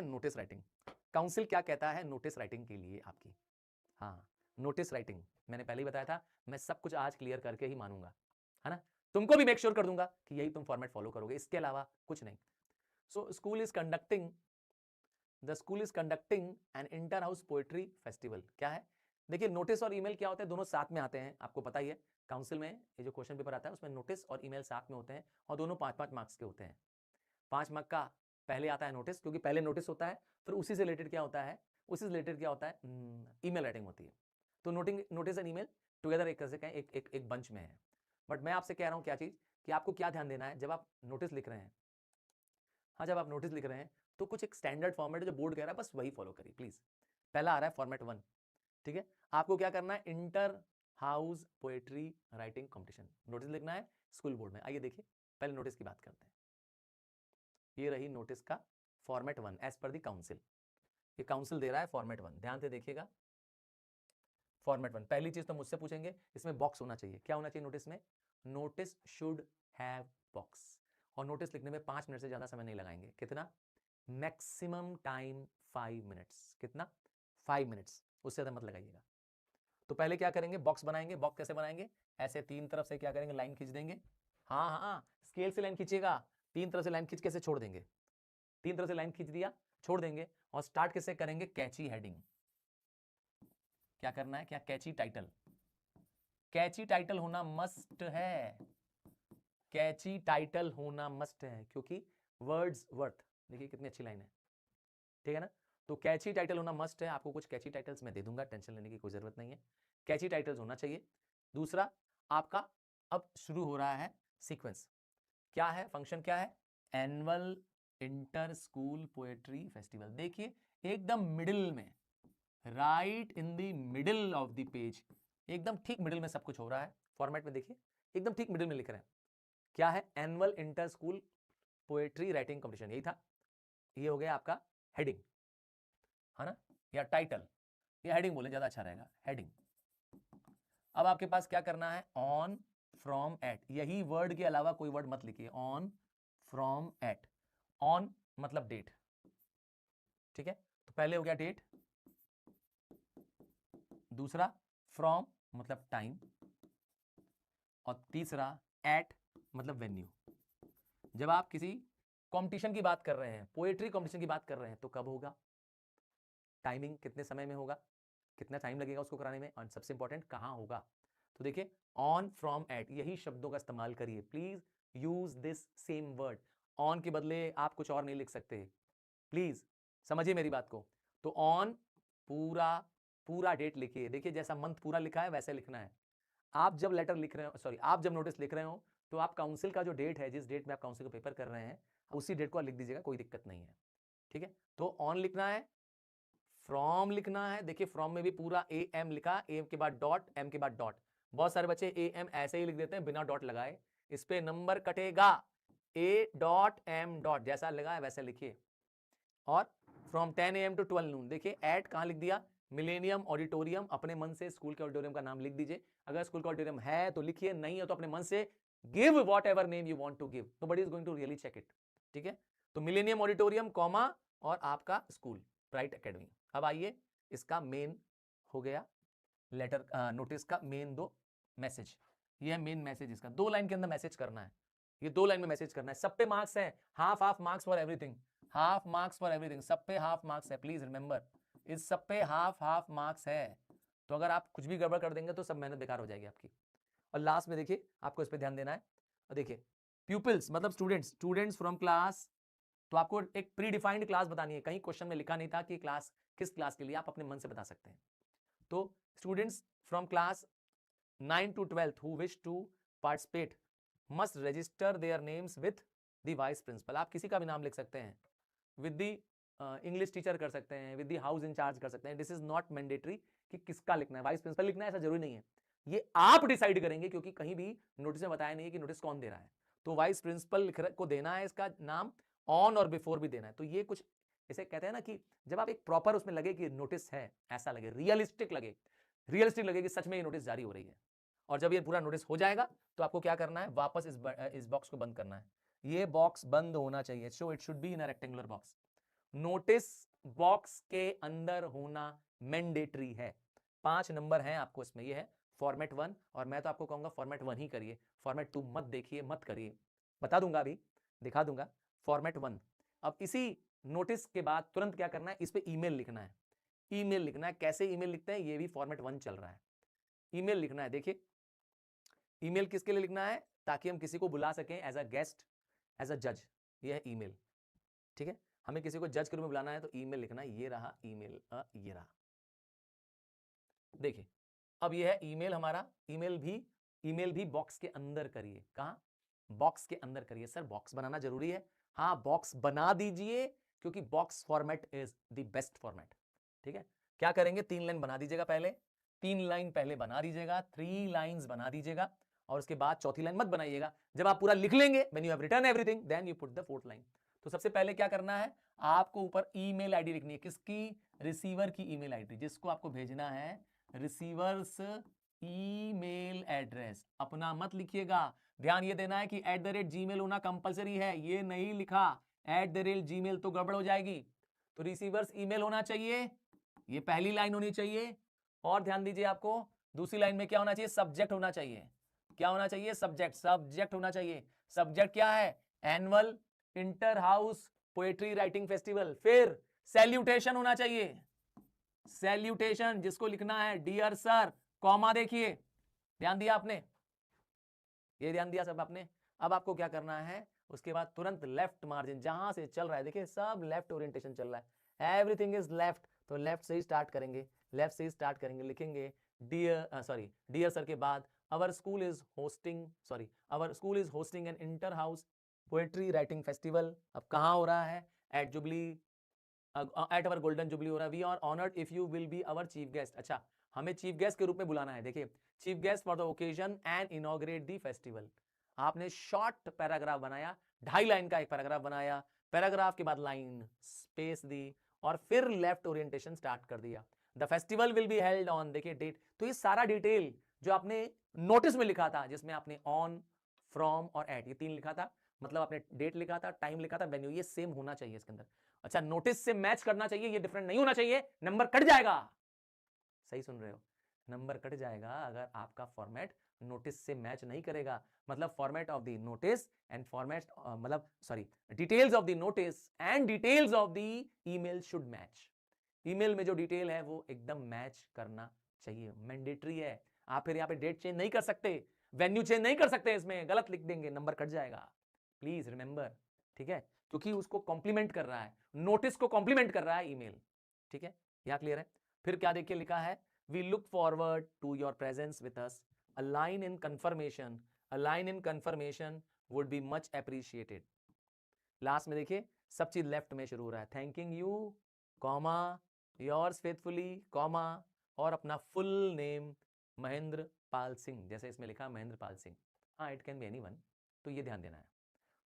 Notice writing. Council क्या कहता है नोटिस राइटिंग के लिए आपकी? हाँ, नोटिस राइटिंग मैंने पहले ही बताया था, मैं सब कुछ आज क्लियर करके ही मानूंगा, है ना? तुमको भी मेक श्योर कर दूंगा कि यही तुम फॉर्मेट फॉलो करोगे, इसके अलावा कुछ नहीं। So school is conducting the school is conducting an inter house poetry festival. क्या है? देखिए, नोटिस और ईमेल क्या होते हैं, दोनों साथ में आते हैं, आपको पता ही है। काउंसिल में ये जो क्वेश्चन पेपर आता है उसमें नोटिस और ईमेल साथ में होते हैं और दोनों 5-5 मार्क्स के होते हैं। 5 मार्क का पहले आता है नोटिस, क्योंकि पहले नोटिस होता है, फिर उसी से रिलेटेड क्या होता है, ईमेल राइटिंग होती है। तो नोटिस एंड ईमेल टुगेदर एक बंच में है। बट मैं आपसे कह रहा हूं क्या चीज, कि आपको क्या ध्यान देना है जब आप नोटिस लिख रहे हैं। हाँ, जब आप नोटिस लिख रहे हैं तो कुछ एक स्टैंडर्ड फॉर्मेट जो बोर्ड कह रहा है बस वही फॉलो करिए प्लीज। पहला आ रहा है फॉर्मेट 1, ठीक है? आपको क्या करना है, inter house poetry writing competition notice लिखना है स्कूल बोर्ड में। आइए देखिए, पहले नोटिस की बात करते हैं। ये रही नोटिस का format 1 as per the council. ये काउंसिल दे रहा है फॉर्मेट 1, ध्यान से देखिएगा। फॉर्मेट 1, पहली चीज तो मुझसे पूछेंगे, इसमें बॉक्स होना चाहिए। क्या होना चाहिए नोटिस में? Notice should have box. और नोटिस लिखने में 5 मिनट से ज्यादा समय नहीं लगाएंगे। कितना? Maximum time 5 minutes. कितना? 5 मिनट्स, उससे ज्यादा मत लगाइएगा। तो पहले क्या करेंगे, बॉक्स बनाएंगे। बॉक्स कैसे बनाएंगे? ऐसे 3 तरफ से क्या करेंगे, लाइन खींच देंगे। हाँ हाँ, स्केल से लाइन खींचिएगा। 3 तरफ से लाइन खींच कैसे छोड़ देंगे, 3 तरफ से लाइन खींच दिया, छोड़ देंगे। और स्टार्ट कैसे करेंगे, कैची हेडिंग। क्या करना है, क्या? कैची टाइटल। कैची टाइटल होना मस्ट है, कैची टाइटल होना मस्ट है, क्योंकि वर्ड्स वर्थ। देखिए कितनी अच्छी लाइन है, ठीक है ना? तो कैची टाइटल होना मस्ट है। आपको कुछ कैची टाइटल्स मैं दे दूंगा, टेंशन लेने की कोई जरूरत नहीं है। कैची टाइटल्स होना चाहिए। दूसरा, आपका अब शुरू हो रहा है सीक्वेंस। क्या है फंक्शन, क्या है? Annual inter school poetry festival. देखिए एकदम मिडिल में, right in the middle of the page, एकदम ठीक मिडिल में सब कुछ हो रहा है। फॉर्मेट में देखिए एकदम ठीक मिडिल में लिख रहे हैं। क्या है? Annual inter school poetry writing competition, यही था। ये हो गया आपका हेडिंग, है ना, या टाइटल। ये हेडिंग बोले ज्यादा अच्छा रहेगा, हेडिंग। अब आपके पास क्या करना है, ऑन फ्रॉम एट। यही वर्ड के अलावा कोई वर्ड मत लिखिए। ऑन फ्रॉम एट, ऑन मतलब डेट, ठीक है? तो पहले हो गया डेट, दूसरा फ्रॉम मतलब टाइम, और तीसरा एट मतलब वेन्यू। जब आप किसी कंपटीशन की बात कर रहे हैं, पोएट्री कंपटीशन की बात कर रहे हैं, तो कब होगा, टाइमिंग कितने समय में होगा, कितना टाइम लगेगा उसको कराने में, और सबसे इंपॉर्टेंट कहां होगा। तो देखिए ऑन फ्रॉम एट, यही शब्दों का इस्तेमाल करिए। Please use this same word. On के बदले आप कुछ और नहीं लिख सकते, प्लीज समझिए मेरी बात को। तो ऑन पूरा पूरा डेट लिखिए। देखिए जैसा मंथ पूरा लिखा है वैसे लिखना है। आप जब लेटर लिख रहे हो, सॉरी, आप जब नोटिस लिख रहे हो, तो आप काउंसिल का जो डेट है, जिस डेट में आप काउंसिल का पेपर कर रहे हैं, उसी डेट को लिख दीजिएगा, कोई दिक्कत नहीं है, ठीक है? तो ऑन लिखना है, फ्रॉम लिखना है। देखिए फ्रॉम में भी पूरा ए एम लिखा, ए के बाद डॉट, एम के बाद डॉट। बहुत सारे बच्चे ए एम ऐसे ही लिख देते हैं बिना डॉट लगाए, इस पे नंबर कटेगा। ए डॉट एम डॉट, जैसा लगा है वैसे लिखिए। और फ्रॉम 10 AM टू 12 नून, देखिए एट कहां लिख दिया, मिलेनियम ऑडिटोरियम। अपने मन से स्कूल के ऑडिटोरियम का नाम लिख दीजिए। अगर स्कूल का ऑडिटोरियम है तो लिखिए, नहीं है तो अपने मन से give whatever name you want to give, nobody is going to really check it, ठीक है? तो मिलेनियम ऑडिटोरियम कॉमा और आपका स्कूल ब्राइट एकेडमी। अब आइए, इसका मेन हो गया लेटर, नोटिस का मेन 2 मैसेज। ये है मेन मैसेज, इसका 2 लाइन के अंदर मैसेज करना है। ये 2 लाइन में मैसेज करना है। सब पे मार्क्स है, half half marks for everything, half marks for everything. सब पे हाफ मार्क्स है, प्लीज रिमेंबर, इस सब पे हाफ हाफ मार्क्स है। तो अगर आप कुछ भी गड़बड़ कर देंगे तो सब मेहनत बेकार हो जाएगी आपकी। और लास्ट में देखिए आपको इस पे ध्यान देना है। और देखिए प्यूपिल्स मतलब स्टूडेंट्स, स्टूडेंट्स फ्रॉम क्लास, तो आपको एक प्री डिफाइंड क्लास बतानी है। कहीं क्वेश्चन में लिखा नहीं था कि क्लास किस क्लास के लिए, आप अपने मन से बता सकते हैं। तो students from class 9 to 12 who wish to participate must register their names with the vice principal। आप किसी का भी नाम लिख सकते हैं, with the इंग्लिश टीचर कर सकते हैं, with the हाउस इंचार्ज कर सकते हैं। दिस इज नॉट मैंडेटरी कि किसका लिखना है, वाइस प्रिंसिपल लिखना है ऐसा जरूरी नहीं है। ये आप डिसाइड करेंगे, क्योंकि कहीं भी नोटिस में बताया नहीं है कि नोटिस कौन दे रहा है। तो वाइस प्रिंसिपल को देना है इसका नाम, ऑन और बिफोर भी देना है। तो ये कुछ इसे कहते हैं ना कि जब आप एक प्रॉपर उसमें लगे कि नोटिस है, ऐसा लगे, रियलिस्टिक लगे, रियलिस्टिक लगे कि सच में ये नोटिस जारी हो रही है। और जब ये पूरा नोटिस हो जाएगा तो आपको क्या करना है, वापस इस बॉक्स को बंद करना है। ये बॉक्स बंद होना चाहिए, so it should be in a rectangular box. Notice box के अंदर होना मैंडेटरी है। 5 नंबर हैं आपको इसमें। ये है फॉर्मेट 1, और मैं तो आपको कहूंगा फॉर्मेट 1 ही करिए, फॉर्मेट 2 मत देखिए, मत करिए। बता दूंगा, अभी दिखा दूंगा। फॉर्मेट 1। अब इसी नोटिस के बाद तुरंत क्या करना है, इस पे ईमेल लिखना है। ईमेल लिखना है, कैसे ईमेल लिखते हैं, ये भी फॉर्मेट 1 चल रहा है। ईमेल लिखना है, देखिए ईमेल किसके लिए लिखना है, ताकि हम किसी को बुला सकें as a guest, as a जज। ये है ईमेल, ठीक है। हमें किसी को जज के रूप में बुलाना है तो ईमेल लिखना है। ये रहा ईमेल, ये रहा, देखिए अब ये है ईमेल हमारा। ईमेल भी बॉक्स के अंदर करिए। कहां, बॉक्स के अंदर करिए। सर बॉक्स बनाना जरूरी है, हाँ बॉक्स बना दीजिए, क्योंकि box format is the best format, ठीक है। क्या करेंगे, 3 लाइन बना दीजिएगा पहले, 3 लाइन पहले बना दीजिएगा, 3 लाइंस बना दीजिएगा, और उसके बाद चौथी लाइन मत बनाइएगा। जब आप पूरा लिख लेंगे, when you have written everything, then you put the 4th line. तो सबसे पहले क्या करना है, आपको ऊपर ईमेल आईडी लिखनी है। किसकी, रिसीवर की ईमेल आईडी, जिसको आपको भेजना है, रिसीवर्स ईमेल एड्रेस। अपना मत लिखिएगा, ध्यान ये देना है कि @gmail होना कंपलसरी है। ये नहीं लिखा @gmail तो गड़बड़ हो जाएगी। तो रिसीवर्स ईमेल होना चाहिए, ये पहली लाइन होनी चाहिए। और ध्यान दीजिए, आपको दूसरी लाइन में क्या होना चाहिए, सब्जेक्ट होना चाहिए। क्या होना चाहिए, सब्जेक्ट होना चाहिए। सब्जेक्ट क्या है, annual inter house poetry writing festival. फिर सैल्यूटेशन होना चाहिए, सैल्यूटेशन, जिसको लिखना है डियर सर, कॉमा देखिए, ध्यान दिया आपने, ये ध्यान दिया सब आपने। अब आपको क्या करना है, उसके बाद तुरंत लेफ्ट मार्जिन, जहां से चल रहा है, देखिए सब लेफ्ट ओरिएंटेशन चल रहा है, एवरीथिंग इज लेफ्ट, तो लेफ्ट से ही स्टार्ट करेंगे, लेफ्ट से ही स्टार्ट करेंगे। लिखेंगे डियर सर के बाद our school is hosting an inter house poetry writing festival. अब कहां हो रहा है, एट आवर गोल्डन जुबली हो रहा है। We are honoured if you will be our chief guest. अच्छा, हमें चीफ गेस्ट के रूप में बुलाना है। देखिए, chief guest for the occasion and inaugurate the festival. आपने शॉर्ट पैराग्राफ बनाया, 2.5 लाइन का एक पैराग्राफ बनाया, पैराग्राफ के बाद लाइन स्पेस दी, और फिर लेफ्ट ओरिएंटेशन स्टार्ट कर दिया। The festival will be held on, देखिए डेट। तो ये सारा डिटेल जो आपने नोटिस में लिखा था, जिसमें आपने ऑन, फ्रॉम और एट, ये 3 लिखा था, मतलब आपने डेट लिखा था, टाइम लिखा था, वेन्यू, ये सेम होना चाहिए इसके अंदर। अच्छा, नोटिस से मैच करना चाहिए, ये डिफरेंट नहीं होना चाहिए, नंबर कट जाएगा। सही सुन रहे हो, नंबर कट जाएगा अगर आपका फॉर्मेट नोटिस से मैच नहीं करेगा। मतलब format of the notice and format details of the notice and details of the email should match. Email में जो डिटेल है वो एकदम मैच करना चाहिए, मैंडेटरी है। आप फिर यहाँ पे डेट चेंज नहीं कर सकते, वेन्यू चेंज नहीं कर सकते, इसमें गलत लिख देंगे, नंबर कट जाएगा। प्लीज रिमेंबर, ठीक है, क्योंकि उसको कॉम्प्लीमेंट कर रहा है, नोटिस को कॉम्प्लीमेंट कर रहा है ईमेल, ठीक है, यहां क्लियर है। फिर क्या देखिए लिखा है, we look forward to your presence with us, a line in confirmation would be much appreciated. Last में देखिए सब चीज लेफ्ट में शुरू हो रहा है, thanking you, comma, yours faithfully, comma, और अपना फुल नेम महेंद्र पाल सिंह, जैसे इसमें लिखा महेंद्र पाल सिंह। हाँ, इट कैन बी एनीवन, तो ये ध्यान देना है।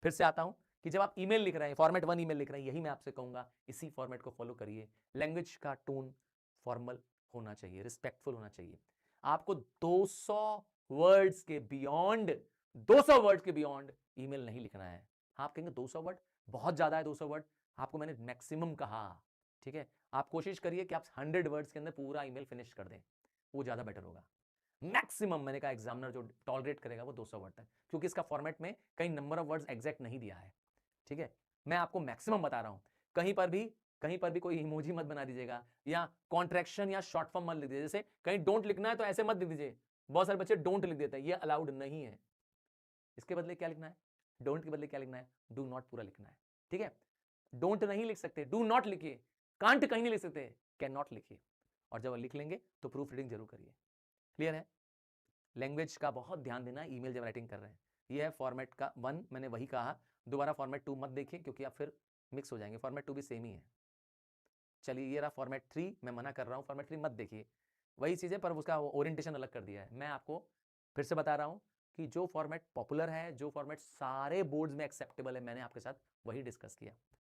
फिर से आता हूं कि जब आप ईमेल लिख रहे हैं, फॉर्मेट 1 ईमेल लिख रहे हैं, यही मैं आपसे कहूंगा, इसी फॉर्मेट को फॉलो करिए। लैंग्वेज का टोन फॉर्मल होना चाहिए, रिस्पेक्टफुल होना चाहिए। आपको 200 वर्ड्स के बियॉन्ड ईमेल नहीं लिखना है। आप कहेंगे 200 वर्ड बहुत ज्यादा है, 200 वर्ड, आपको मैंने मैक्सिमम कहा, ठीक है। आप कोशिश करिए कि आप 100 वर्ड्स के अंदर पूरा ईमेल फिनिश कर दें, वो ज्यादा बेटर होगा। मैक्सिमम मैंने कहा एग्जामिनर जो टॉलरेट करेगा वो 200 वर्ड तक, क्योंकि इसका फॉर्मेट में कहीं नंबर ऑफ वर्ड्स एग्जैक्ट नहीं दिया है, ठीक है। मैं आपको मैक्सिमम बता रहा हूं, कहीं पर भी कोई इमोजी मत बना दीजिएगा, या कॉन्ट्रैक्शन या शॉर्ट फॉर्म मत लिख दीजिए। जैसे कहीं डोंट लिखना है तो ऐसे मत लिख दीजिए, बहुत सारे बच्चे डोंट लिख देते हैं, ये अलाउड नहीं है। इसके बदले क्या लिखना है, डोंट के बदले क्या लिखना है, डू नॉट पूरा लिखना है, ठीक है। डोंट नहीं लिख सकते, डू नॉट लिखिए, कांट कहीं नहीं लिख सकते, कैन नॉट लिखिए, और जब लिख लेंगे तो प्रूफ रीडिंग जरूर करिए। क्लियर है। लैंग्वेज का बहुत ध्यान देना है ईमेल जब राइटिंग कर रहे हैं। ये है फॉर्मेट का 1, मैंने वही कहा, दोबारा फॉर्मेट 2 मत देखिए, क्योंकि आप फिर मिक्स हो जाएंगे। फॉर्मेट 2 भी सेम ही है। चलिए, ये रहा फॉर्मेट 3, मैं मना कर रहा हूं फॉर्मेट 3 मत देखिए, वही चीज है, पर उसका ओरिएंटेशन अलग कर दिया है। मैं आपको फिर से बता रहा हूं कि जो फॉर्मेट पॉपुलर है, जो फॉर्मेट सारे बोर्ड्स में एक्सेप्टेबल है, मैंने आपके साथ वही डिस्कस किया।